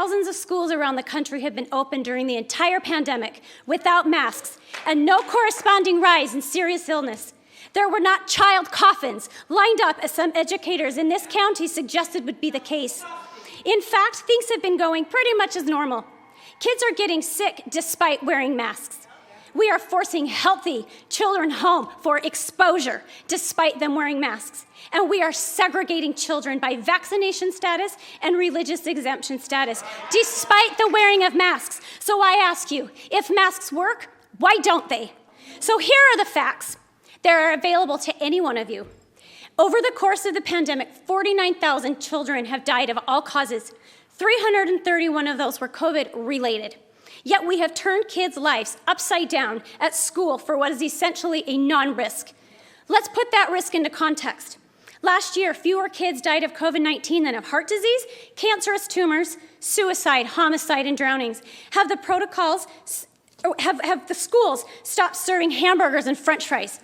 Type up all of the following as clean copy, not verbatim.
thousands of schools around the country have been open during the entire pandemic without masks and no corresponding rise in serious illness. There were not child coffins lined up as some educators in this county suggested would be the case. In fact, things have been going pretty much as normal. Kids are getting sick despite wearing masks. We are forcing healthy children home for exposure despite them wearing masks. And we are segregating children by vaccination status and religious exemption status, despite the wearing of masks. So I ask you, if masks work, why don't they? So here are the facts that are available to any one of you. Over the course of the pandemic, 49,000 children have died of all causes. 331 of those were COVID-related. Yet we have turned kids' lives upside down at school for what is essentially a non-risk. Let's put that risk into context. Last year, fewer kids died of COVID-19 than of heart disease, cancerous tumors, suicide, homicide, and drownings. Have the schools stopped serving hamburgers and French fries?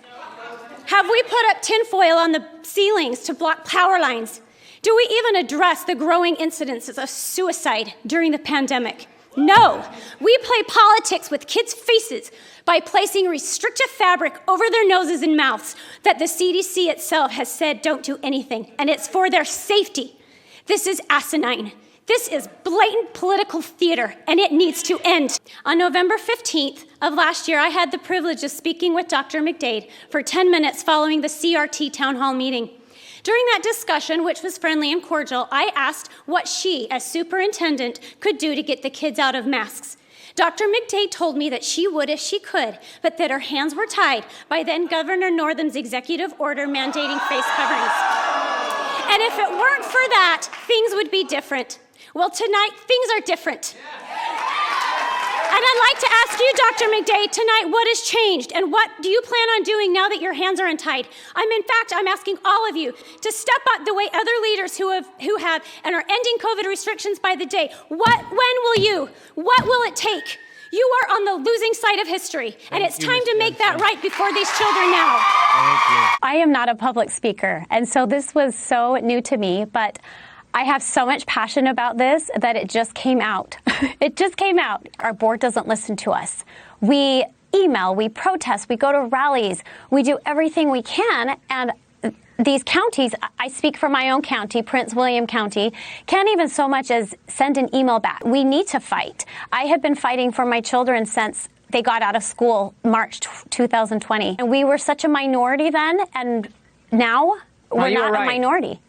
Have we put up tinfoil on the ceilings to block power lines? Do we even address the growing incidences of suicide during the pandemic? No, we play politics with kids' faces by placing restrictive fabric over their noses and mouths that the CDC itself has said don't do anything, and it's for their safety. This is asinine. This is blatant political theater, and it needs to end. On November 15th of last year, I had the privilege of speaking with Dr. McDade for 10 minutes following the CRT town hall meeting. During that discussion, which was friendly and cordial, I asked what she, as superintendent, could do to get the kids out of masks. Dr. McDade told me that she would if she could, but that her hands were tied by then Governor Northam's executive order mandating face coverings. And if it weren't for that, things would be different. Well, tonight, things are different. And I'd like to ask you, Dr. McDade, tonight, what has changed? And what do you plan on doing now that your hands are untied? I'm asking all of you to step up the way other leaders who have and are ending COVID restrictions by the day. When will you? What will it take? You are on the losing side of history, and it's time to make that right before these children now. Thank you. I am not a public speaker, and so this was so new to me, but I have so much passion about this that it just came out. It just came out. Our board doesn't listen to us. We email, we protest, we go to rallies, we do everything we can, and these counties, I speak for my own county, Prince William County, can't even so much as send an email back. We need to fight. I have been fighting for my children since they got out of school March 2020. And we were such a minority then, and now we're not a minority.